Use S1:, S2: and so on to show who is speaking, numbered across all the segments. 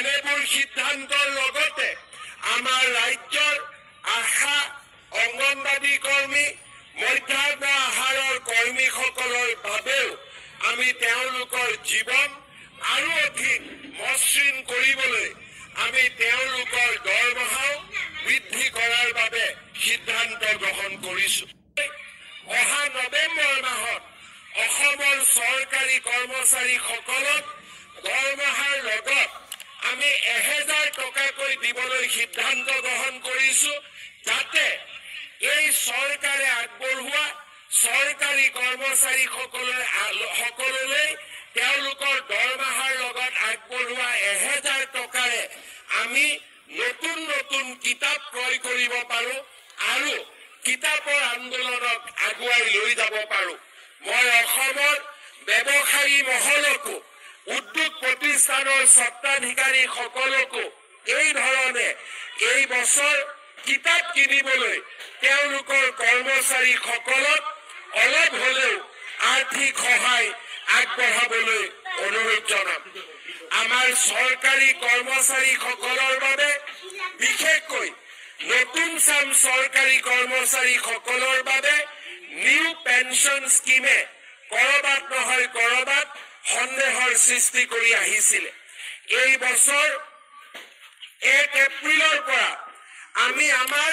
S1: এনেবোৰ সিদ্ধান্তৰ লগতে আমাৰ ৰাজ্যৰ আশা অংগনবাদী কৰ্মী মধ্যাহ্ন আহাৰৰ কৰ্মীসকলৰ বাবেও আমি তেওঁলোকৰ জীৱন আৰু অধিক মসৃণ কৰিবলৈ আমি তেওঁলোকৰ দৰমহাও বৃদ্ধি কৰাৰ বাবে সিদ্ধান্ত গ্ৰহণ কৰিছো। অহা নৱেম্বৰ মাহত অসমৰ চৰকাৰী কৰ্মচাৰীসকলক দৰমহাৰ লগত আমি 1000 টকাকৈ দিবলৈ সিদ্ধান্ত গ্ৰহণ কৰিছো, যাতে এই চৰকাৰে আগবঢ়োৱা চৰকাৰী কৰ্মচাৰীসকললৈ তেওঁলোকৰ দৰমহাৰ লগত আগবঢ়োৱা 1000 টকাৰে আমি নতুন নতুন কিতাপ ক্ৰয় কৰিব পাৰো আৰু কিতাপৰ আন্দোলনক আগুৱাই লৈ যাব পাৰো। মই অসমৰ ব্যৱসায়ী মহলকো উদ্যোগ প্ৰতিষ্ঠানৰ স্বত্বাধিকাৰীসকলকো এই ধৰণে এই বছৰ কিতাপ কিনিবলৈ তেওঁলোকৰ কৰ্মচাৰীসকলক অলপ হ'লেও আৰ্থিক সহায় আগবঢ়াবলৈ অনুৰোধ জনাম। আমাৰ চৰকাৰী কৰ্মচাৰীসকলৰ বাবে বিশেষকৈ নতুন চাম চৰকাৰী কৰ্মচাৰীসকলৰ বাবে নিউ পেঞ্চন স্কিমে কৰবাত নহয় কৰবাত সন্দেহৰ সৃষ্টি কৰি আহিছিলে। এই বছৰ 1 এপ্ৰিলৰ পৰা আমি আমাৰ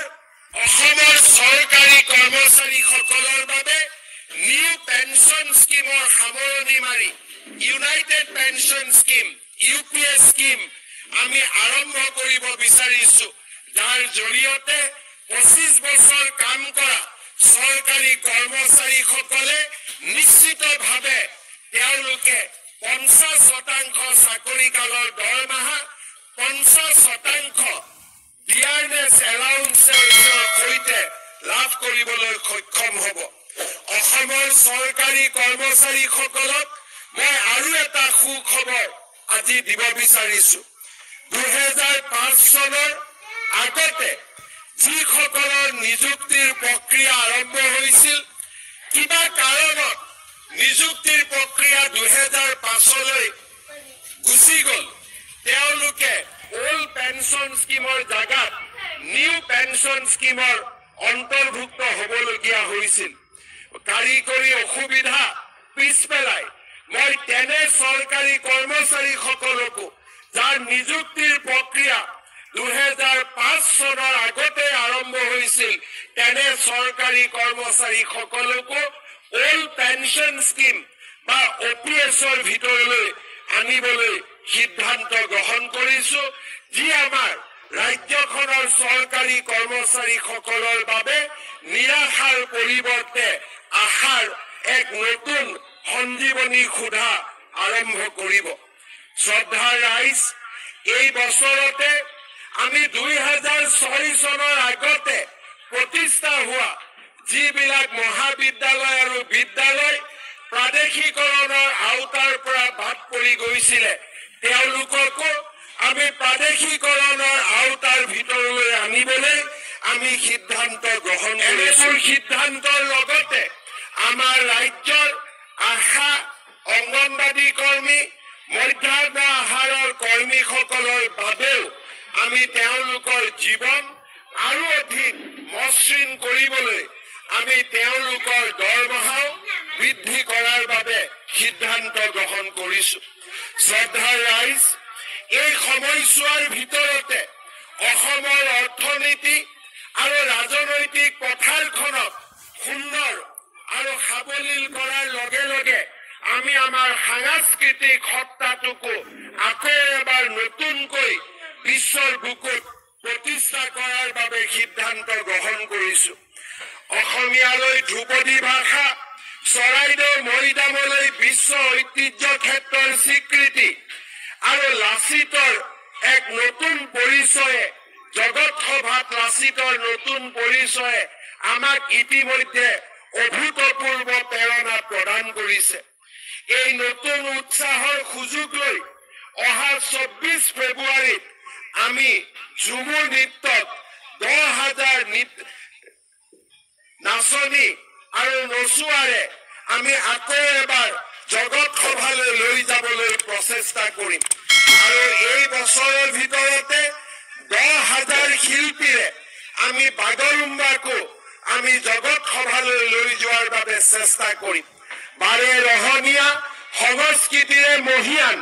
S1: অসমৰ চৰকাৰী কৰ্মচাৰীসকলৰ বাবে নিউ পেঞ্চন স্কিমৰ সামৰণি মাৰি United pension scheme UPS scheme আমি আৰম্ভ কৰিব বিচাৰিছো, যাৰ জৰিয়তে 25 বছৰ কাম কৰা চৰকাৰী কৰ্মচাৰীসকলে নিশ্চিতভাৱে তেওঁলোকে 50% চাকৰি কালৰ দৰমহা 50% ডিয়াৰনেছ এলাউন্সৰ সৈতে লাভ কৰিবলৈ সক্ষম হ'ব। অসমৰ চৰকাৰী কৰ্মচাৰীসকলক মই আৰু এটা সুখবৰ আজি দিব বিচাৰিছো। 2005 চনৰ আগতে যিসকলৰ নিযুক্তিৰ প্ৰক্ৰিয়া আৰম্ভ হৈছিল, কিবা কাৰণত নিযুক্তিৰ প্ৰক্ৰিয়া 2005লৈ গুচি গ'ল, তেওঁলোকে ওল্ড পেঞ্চন স্কিমৰ জাগাত নিউ পেঞ্চন স্কিমৰ অন্তৰ্ভুক্ত হ'বলগীয়া হৈছিল। কাৰিকৰী অসুবিধা পিছ পেলাই মই তেনে চৰকাৰী কৰ্মচাৰীসকলকো যাৰ নিযুক্তিৰ প্ৰক্ৰিয়া 2005 চনৰ আগতে আৰম্ভ হৈছিল, তেনে চৰকাৰী কৰ্মচাৰীসকলকো ওল্ড পেঞ্চন স্কিম বা OPSৰ ভিতৰলৈ আনিবলৈ সিদ্ধান্ত গ্ৰহণ কৰিছো, যি আমাৰ ৰাজ্যখনৰ চৰকাৰী কৰ্মচাৰীসকলৰ বাবে নিৰাশাৰ পৰিৱৰ্তে আশাৰ এক নতুন সঞ্জীৱনী সুধা আৰম্ভ কৰিব। শ্ৰদ্ধাৰ ৰাইজ, এই বছৰতে আমি 2006 চনৰ আগতে প্ৰতিষ্ঠা হোৱা যিবিলাক মহাবিদ্যালয় আৰু বিদ্যালয় প্ৰাদেশিকৰণৰ আওতাৰ পৰা বাদ পৰি গৈছিলে, তেওঁলোককো আমি প্ৰাদেশিকৰণৰ আওতাৰ ভিতৰলৈ আনিবলৈ আমি সিদ্ধান্ত গ্ৰহণ কৰিছো। সিদ্ধান্তৰ লগতে আমাৰ ৰাজ্যৰ আশা অংগনবাদী কৰ্মী মধ্যাহ্ন আহাৰৰ কৰ্মীসকলৰ বাবেও আমি তেওঁলোকৰ জীৱন আৰু অধিক মসৃণ কৰিবলৈ আমি তেওঁলোকৰ দৰমহাও বৃদ্ধি কৰাৰ বাবে সিদ্ধান্ত গ্ৰহণ কৰিছো। শ্ৰদ্ধাৰ ৰাইজ, এই সময়ছোৱাৰ ভিতৰতে অসমৰ অৰ্থনীতি আৰু ৰাজনৈতিক পথাৰখনক সুন্দৰ আৰু সাৱলীল কৰাৰ লগে লগে আমি আমাৰ সাংস্কৃতিক সত্তাটোকো আকৌ এবাৰ নতুনকৈ বিশ্বৰ বুকুত প্ৰতিষ্ঠা কৰাৰ বাবে সিদ্ধান্ত গ্ৰহণ কৰিছো। অসমীয়ালৈ ধ্ৰুপদী ভাষা, চৰাইদেউ মৈদামলৈ বিশ্ব ঐতিহ্য ক্ষেত্ৰৰ স্বীকৃতি আৰু লাচিতৰ এক নতুন পৰিচয়ে, জগত সভাত লাচিতৰ নতুন পৰিচয়ে আমাক ইতিমধ্যে অভূতপূৰ্ব প্ৰেৰণা প্ৰদান কৰিছে। এই নতুন উৎসাহৰ সুযোগ লৈ অহা 24 ফেব্ৰুৱাৰীত আমি ঝুমুৰ নৃত্যত 10,000 নাচনী আৰু নচুৱাৰে আমি আকৌ এবাৰ জগত সভালৈ লৈ যাবলৈ প্ৰচেষ্টা কৰিম আৰু এই বছৰৰ 10,000 শিল্পীৰে আমি বাগৰুম্বাকো আমি জগত সভালৈ লৈ যোৱাৰ বাবে চেষ্টা কৰিম। বাৰে ৰহণীয়া সংস্কৃতিৰে মহিয়ান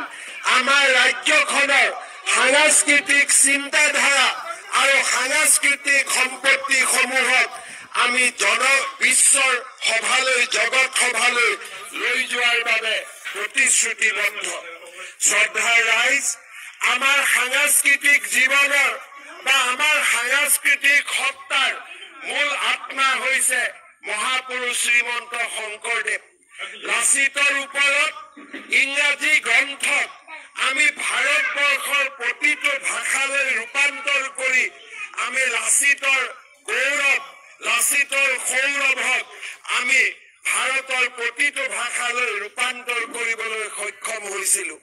S1: আমাৰ ৰাজ্যখনৰ সাংস্কৃতিক চিন্তাধাৰা আৰু সাংস্কৃতিক সম্পত্তিসমূহক আমি বিশ্বৰ সভালৈ জগত সভালৈ লৈ যোৱাৰ বাবে প্ৰতিশ্ৰুতিবদ্ধ। শ্ৰদ্ধাৰ ৰাইজ, আমাৰ সাংস্কৃতিক জীৱনৰ বা আমাৰ সাংস্কৃতিক সত্তাৰ মূল আত্মা হৈছে মহাপুৰুষ শ্ৰীমন্ত শংকৰদেৱ। লাচিতৰ ওপৰত ইংৰাজী গ্ৰন্থক আমি ভাৰতবৰ্ষৰ প্ৰতিটো ভাষালৈ ৰূপান্তৰ কৰি আমি লাচিতৰ গৌৰৱ, লাচিতৰ সৌৰভক আমি ভাৰতৰ প্ৰতিটো ভাষালৈ ৰূপান্তৰ কৰিবলৈ সক্ষম হৈছিলো।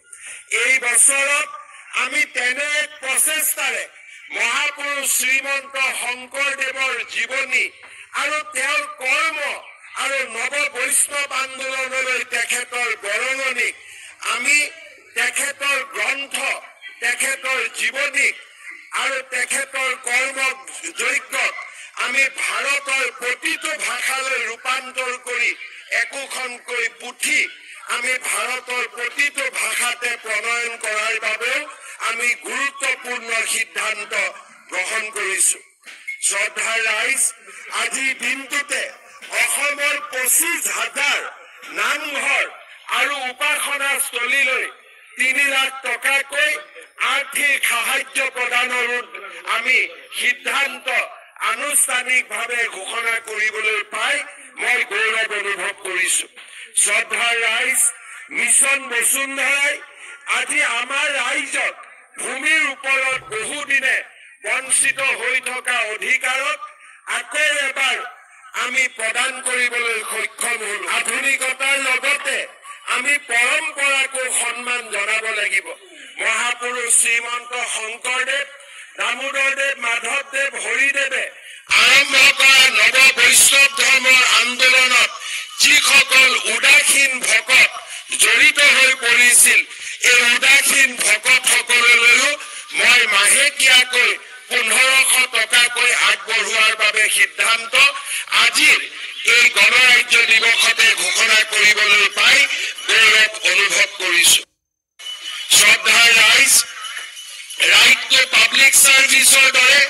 S1: এই বছৰত আমি তেনে এক প্ৰচেষ্টাৰে মহাপুৰুষ শ্ৰীমন্ত শংকৰদেৱৰ জীৱনী আৰু তেওঁৰ কৰ্ম আৰু নৱ বৈষ্ণৱ আন্দোলনলৈ তেখেতৰ বৰঙণি আমি তেখেতৰ গ্ৰন্থ, তেখেতৰ জীৱনী আৰু তেখেতৰ কৰ্ম যজ্ঞক আমি ভাৰতৰ প্ৰতিটো ভাষালৈ ৰূপান্তৰ কৰি একোখনকৈ পুথি আমি ভাৰতৰ প্ৰতিটো ভাষাতে প্ৰণয়ন কৰাৰ বাবেও আমি গুৰুত্বপূৰ্ণ সিদ্ধান্ত গ্ৰহণ কৰিছো। শ্ৰদ্ধাৰ ৰাইজ, আজিৰ দিনটোতে অসমৰ 25,000 নামঘৰ আৰু উপাসনাস্থলীলৈ 3 লাখ টকাকৈ আৰ্থিক সাহায্য প্ৰদানৰ আমি সিদ্ধান্ত আনুষ্ঠানিকভাৱে ঘোষণা কৰিবলৈ পাই মই গৌৰৱ অনুভৱ কৰিছো। শ্ৰদ্ধাৰ ৰাইজ, মিছন বসুন্ধৰাই আজি আমাৰ ৰাইজক ভূমিৰ ওপৰত বহুদিনে বঞ্চিত হৈ থকা অধিকাৰক আকৌ এবাৰ আমি প্ৰদান কৰিবলৈ সক্ষম হলো। আধুনিকতাৰ লগতে আমি পৰম্পৰাকো সন্মান জনাব লাগিব। মহাপুৰুষ শ্ৰীমন্ত শংকৰদেৱ, দামোদৰদেৱ, মাধৱদেৱ, হৰিদেৱে আৰম্ভ কৰা নৱ বৈষ্ণৱ ধৰ্মৰ আন্দোলনত যিসকল উদাসীন ভকত জড়িত হৈ পৰিছিল, এই উদাসীন ভকতসকললৈও মই মাহেকীয়াকৈ 1500 টকাকৈ আগবঢ়োৱাৰ বাবে সিদ্ধান্ত আজিৰ এই গণৰাজ্য দিৱসতে ঘোষণা কৰিবলৈ পাই গৌৰৱ অনুভৱ কৰিছো। শ্ৰদ্ধাৰ ৰাইজ, ৰাইট টু পাব্লিক চাৰ্ভিচৰ দৰে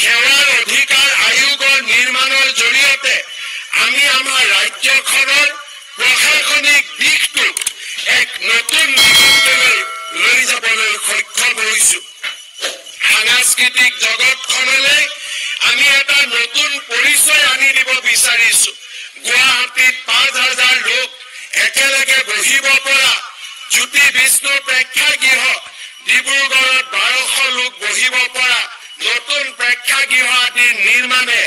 S1: সেৱাৰ অধিকাৰ আয়োগৰ নিৰ্মাণৰ জৰিয়তে আমি আমাৰ ৰাজ্যখনৰ প্ৰশাসনিক দিশটোক এক নতুন দিশলৈ লৈ যাবলৈ সক্ষম হৈছো। সাংস্কৃতিক জগতখনলৈ আমি এটা নতুন পৰিচয় আনি দিব বিচাৰিছো। গুৱাহাটীত 5,000 লোক একেলগে বহিব পৰা জ্যোতি বিষ্ণু প্ৰেক্ষাগৃহ, ডিব্ৰুগড়ত 1200 লোক বহিব পৰা নতুন প্ৰেক্ষাগৃহ আদিৰ নিৰ্মাণে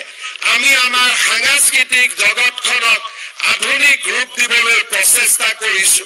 S1: আমি আমাৰ সাংস্কৃতিক জগতখনক আধুনিক ৰূপ দিবলৈ প্ৰচেষ্টা কৰিছো।